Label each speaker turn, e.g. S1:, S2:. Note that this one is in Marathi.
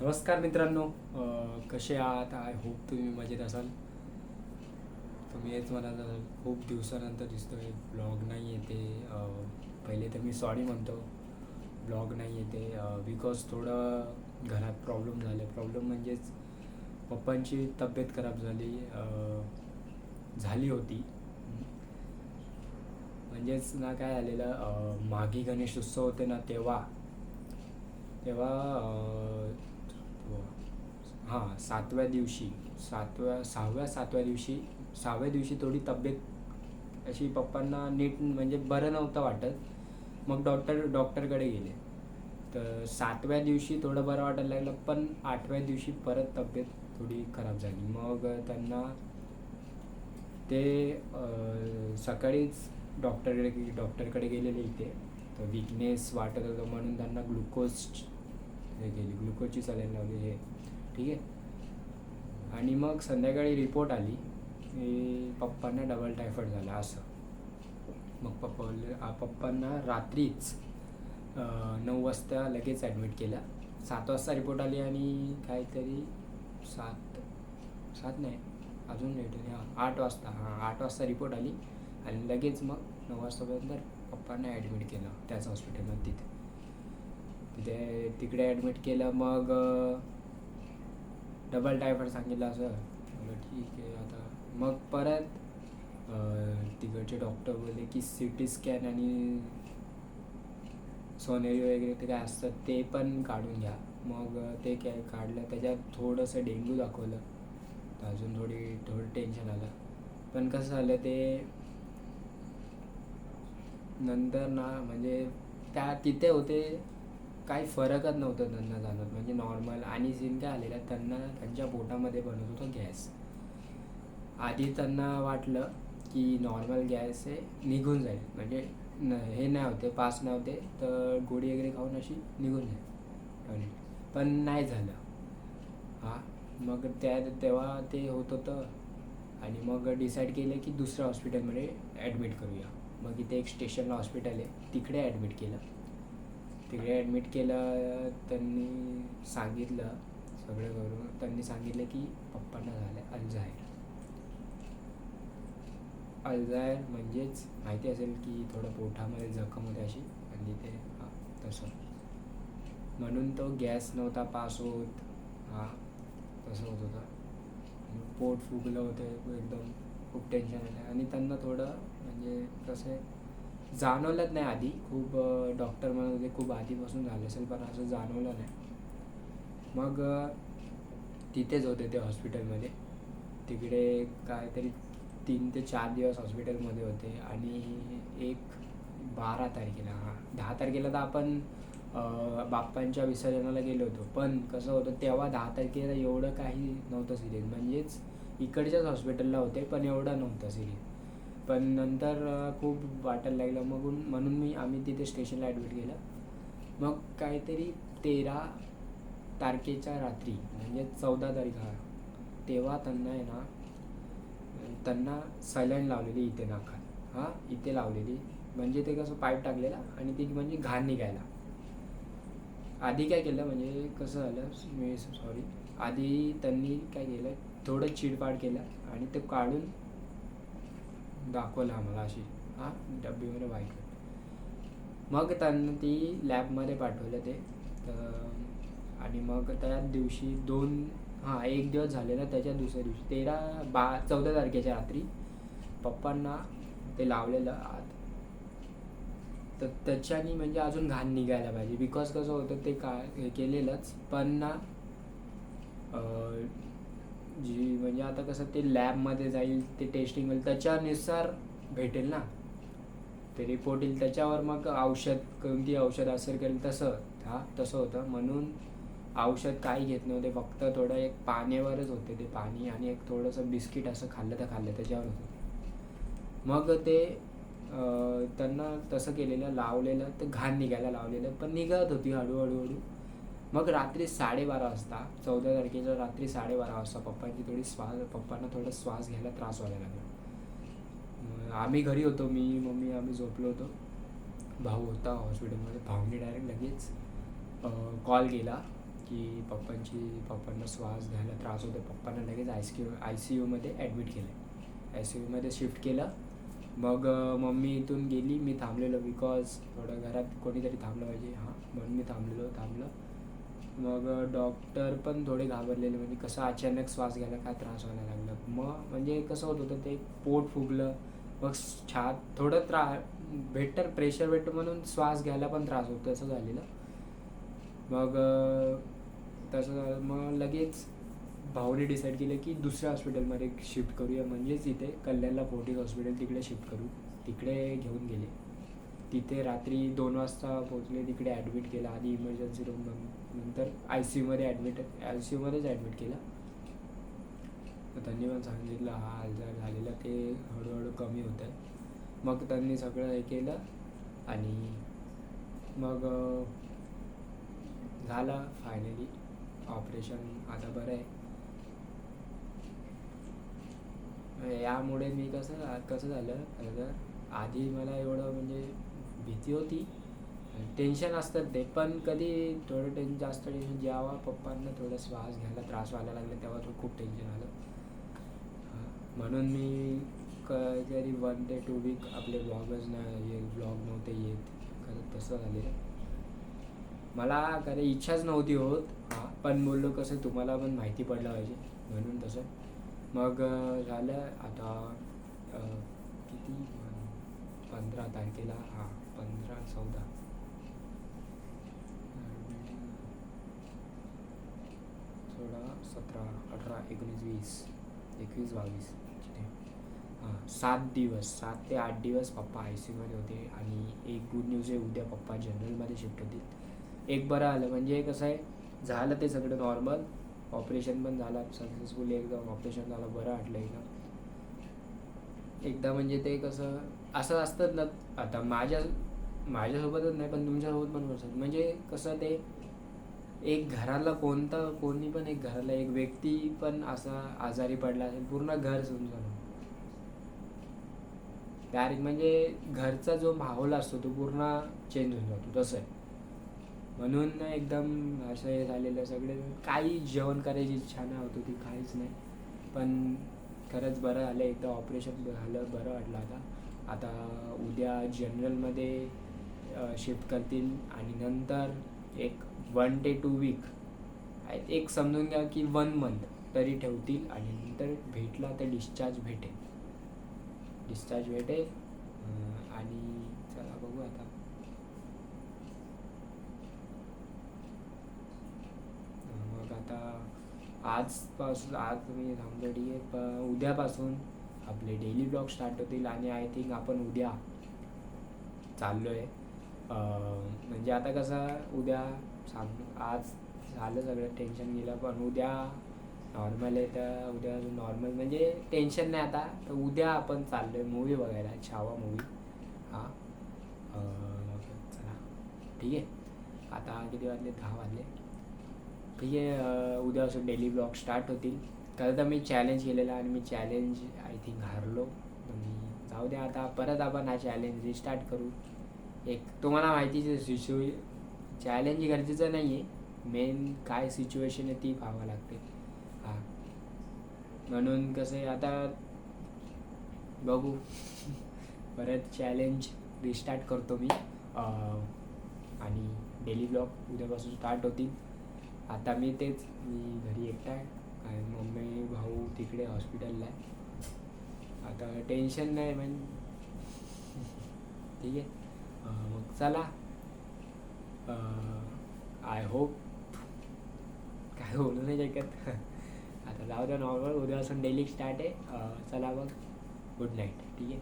S1: नमस्कार मित्रांनो. कसे आहात? आय होप तुम्ही मजेत असाल. तुम्ही हेच म्हणत असाल खूप दिवसानंतर दिसतोय, ब्लॉग नाही येते. पहिले तर मी सॉरी म्हणतो, ब्लॉग नाही येते बिकॉज थोडं घरात प्रॉब्लेम झाले. प्रॉब्लेम म्हणजेच पप्पांची तब्येत खराब झाली होती. म्हणजेच ना काय झालेलं, मागे गणेश उत्सव होते ना, तेव्हा तेव्हा हां, सहाव्या दिवशी थोडी तब्येत अशी पप्पांना नीट म्हणजे बरं नव्हतं वाटत. मग डॉक्टरकडे गेले. तर 7व्या दिवशी थोडं बरं वाटायला लागलं, पण 8व्या दिवशी परत तब्येत थोडी खराब झाली. मग त्यांना ते सकाळीच डॉक्टरकडे गेलेले इथे. तर विकनेस वाटत होतं म्हणून त्यांना ग्लुकोजची सलाईन लावली हे. ठीक आहे. आणि मग संध्याकाळी रिपोर्ट आली की पप्पांना डबल टायफॉईड झाला असं. मग पप्पांना रात्रीच 9 वाजता लगेच ॲडमिट केलं. 7 वाजता रिपोर्ट आली आणि काहीतरी सात सात नाही, अजून लेट आहे. 8 वाजता रिपोर्ट आली आणि लगेच मग 9 वाजतापर्यंत पप्पांना ॲडमिट केलं त्याच हॉस्पिटलमध्ये. तिकडे ॲडमिट केलं. मग डबल टायफॉईड सांगितलं असं. म्हटलं ठीक आहे आता. मग परत तिकडचे डॉक्टर बोलले की सी टी स्कॅन आणि सोनेरी वगैरे ते काय असतं ते पण काढून घ्या. मग ते काय काढलं, त्याच्यात थोडंसं डेंग्यू दाखवलं. तर अजून थोडं टेन्शन आलं. पण कसं झालं ते नंतर ना, म्हणजे तिथे होते, काही फरकच नव्हतं त्यांना जाणवत. म्हणजे नॉर्मल. आणि सीन काय आलेला, त्यांना त्यांच्या पोटामध्ये बनत होतं गॅस. आधी त्यांना वाटलं की नॉर्मल गॅस आहे, निघून जाईल, म्हणजे हे नाही होते, पास नाही होते, तर गोळी वगैरे खाऊन अशी निघून जाईल टॉयलेट. पण नाही झालं. हां. मग तेव्हा ते होत होतं. आणि मग डिसाईड केलं की दुसऱ्या हॉस्पिटलमध्ये ॲडमिट करूया. मग इथे एक स्टेशनला हॉस्पिटल आहे, तिकडे ॲडमिट केलं. त्यांनी सांगितलं सगळं करून. त्यांनी सांगितलं की पप्पांना झालं अल्झायर म्हणजेच माहिती असेल की थोडं पोटामध्ये जखम होते अशी, आणि ते हां तसं. म्हणून तो गॅस नव्हता पास होत. हां, तसं होत होतं. पोट फुगलं होतं एकदम. खूप टेन्शन आलं. आणि त्यांना थोडं म्हणजे कसं जाणवलंच नाही आधी. खूप डॉक्टर म्हणत होते खूप आधीपासून झालं असेल, पण असं जाणवलं नाही. मग तिथेच होते ते हॉस्पिटलमध्ये. तिकडे काहीतरी 3 ते 4 दिवस हॉस्पिटलमध्ये होते. आणि 10 तारखेला तर आपण बाप्पांच्या विसर्जनाला गेलो होतो. पण कसं होतं, तेव्हा 10 तारखेला एवढं काही नव्हतं सिरियस. म्हणजेच इकडच्याच हॉस्पिटलला होते, पण एवढं नव्हतं सिरियस. पण नंतर खूप वाटायला लागलं. म्हणून आम्ही तिथे स्टेशनला ॲडमिट केलं. मग काहीतरी 13 तारखेच्या रात्री, म्हणजे 14 तारीख, तेव्हा त्यांना सलाईन लावलेली इथे नाकात. हां, इथे लावलेली. म्हणजे ते कसं पाईप टाकलेला आणि ती म्हणजे घाण निघायला. आधी काय केलं, म्हणजे कसं झालं, आधी त्यांनी काय केलं, थोडं चिडपाड केलं आणि ते काढून दाखवलं आम्हाला अशी. हां, डब्बीमध्ये वाईट. मग त्यांना ती लॅबमध्ये पाठवलं ते. आणि मग त्या दिवशी 1 दिवस झालेला. त्याच्या दुसऱ्या दिवशी 14 तारखेच्या रात्री पप्पांना ते लावलेलं आत. तर त्याच्यानी म्हणजे अजून घाण निघायला पाहिजे. बिकॉज कसं होतं, ते हे केलेलंच, पण ना म्हणजे आता कसं ते लॅबमध्ये जाईल, ते टेस्टिंग होईल, त्याच्यानुसार भेटेल ना, ते रिपोर्ट येईल, त्याच्यावर मग कोणती औषध असर करेल तसं होतं. म्हणून औषध काही घेत नव्हते, फक्त थोडं एक पाण्यावरच होते. ते पाणी आणि एक थोडंसं बिस्किट असं खाल्लं त्याच्यावर होतं. मग ते त्यांना तसं केलेलं, लावलेलं, तर घाण निघायला लावलेलं, पण निघत होती हळूहळू. मग रात्री 12:30 वाजता, 14 तारखेच्या रात्री 12:30 वाजता पप्पांना थोडं श्वास घ्यायला त्रास व्हायला लागला. आम्ही घरी होतो, मी, मम्मी, आम्ही झोपलो होतो. भाऊ होता हॉस्पिटलमध्ये. भाऊने डायरेक्ट लगेच कॉल केला की पप्पांना श्वास घ्यायला त्रास होतो. पप्पांना लगेच ICUमध्ये ॲडमिट केलं. ICUमध्ये शिफ्ट केलं. मग मम्मी इथून गेली. मी थांबलेलो बिकॉज थोडं घरात कोणीतरी थांबलं पाहिजे म्हणून मी थांबलं. मग डॉक्टर पण थोडे घाबरलेले, म्हणजे कसं अचानक श्वास घ्यायला काय त्रास व्हायला लागला. मग म्हणजे कसं होत होतं ते पोट फुगलं, मग छात थोडं प्रेशर भेटतं म्हणून श्वास घ्यायला पण त्रास होतो, असं झालेलं. मग तसं झालं. मग लगेच भाऊने डिसाईड केलं की दुसऱ्या हॉस्पिटलमध्ये शिफ्ट करूया, म्हणजेच इथे कल्याणला फोर्टिस हॉस्पिटल, तिकडे शिफ्ट करू. तिकडे घेऊन गेले. तिथे रात्री 2 वाजता पोचले. तिकडे ॲडमिट केलं आधी इमर्जन्सी रूम, नंतर ICUमध्येच ॲडमिट केलं. त्यांनी पण सांगितलं हा आजार झालेला, ते हळूहळू कमी होत आहे. मग त्यांनी सगळं हे केलं आणि मग झालं फायनली ऑपरेशन. आता बरं आहे. यामुळे मी कसं झालं खरं तर, आधी मला एवढं म्हणजे भीती होती, टेन्शन असतात ते, पण कधी थोडं जास्त टेन्शन जेव्हा पप्पांना थोडं श्वास घ्यायला त्रास व्हायला लागला तेव्हा खूप टेन्शन आलं. म्हणून मी कधी 1 ते 2 वीक आपले ब्लॉग नव्हते येत. खरं तसं झालेलं. मला कधी इच्छाच नव्हती होत, पण बोललो कसं तुम्हाला पण माहिती पडलं पाहिजे म्हणून तसं. मग झालं आता किती 15 तारखेला 15, 14, 16, 17, 18, 19, 20, 21, 22, 7 ते 8 दिवस पप्पा ICUमध्ये होते. आणि एक गुड न्यूज आहे, उद्या पप्पा जनरलमध्ये शिफ्ट होतील. एक बरं आलं, म्हणजे कसं आहे, झालं ते सगळं नॉर्मल. ऑपरेशन पण झाला सक्सेसफुली, एकदम ऑपरेशन झालं, बरं वाटलं एकदा. म्हणजे ते कसं असं असतं ना, आता माझ्यासोबतच नाही पण तुमच्यासोबत पण असतं. म्हणजे कसं ते एक घराला कोणी पण एक घराला एक व्यक्ती पण असा आजारी पडला असेल, पूर्ण घर सुनसान डायरेक्ट. म्हणजे घरचा जो माहोल असतो तो पूर्ण चेंज होऊन जातो, तसं आहे. म्हणून एकदम असं हे झालेलं सगळे. काही जेवण करायची इच्छा नाही होत होती, काहीच नाही. पण खरंच बरं झालं, एकदा ऑपरेशन झालं, बरं वाटलं. आता उद्या जनरलमध्ये शिफ्ट करतील आणि नंतर एक 1 ते 2 वीक, एक समजून घ्या की 1 मंथ तरी ठेवतील. आणि नंतर भेटला तर डिस्चार्ज भेटेल. आणि चला बघू आता. मग आता आज मी थांबलो, ठीक आहे. पण उद्यापासून आपले डेली ब्लॉग स्टार्ट होतील. आणि आय थिंक आपण उद्या चाललो आहे. म्हणजे आता कसं उद्या आज झालं सगळं, टेन्शन गेलं. पण उद्या नॉर्मल आहे, तर उद्या नॉर्मल म्हणजे टेन्शन नाही आता. तर उद्या आपण चाललो आहे मूवी बघायला, छावा मूवी. चला ठीक आहे. आता किती वाजले? 10 वाजले. ठीक आहे. उद्यापासून डेली ब्लॉग स्टार्ट होतील. खरं तर मी चॅलेंज केलेला आणि मी चॅलेंज आय थिंक हारलो. जाऊ द्या, आता परत आपण हा चॅलेंज रिस्टार्ट करू. एक तुम्हाला माहितीच चॅलेंज गरजेचं नाही आहे, मेन काय सिच्युएशन आहे ती पाहावं लागते. म्हणून कसं आहे, आता बघू. परत चॅलेंज रिस्टार्ट करतो मी. आणि डेली ब्लॉग उद्यापासून स्टार्ट होतील. आता मी घरी एकटा आहे, काय मम्मी भाऊ तिकडे हॉस्पिटलला आहे. आता टेन्शन नाही म्हणजे ठीक आहे. मग चला, आय होप काय बोलू नाही शकत. आता जाऊ द्या, नॉर्मल. उद्यापासून डेली स्टार्ट आहे. चला मग, गुड नाईट. ठीक आहे.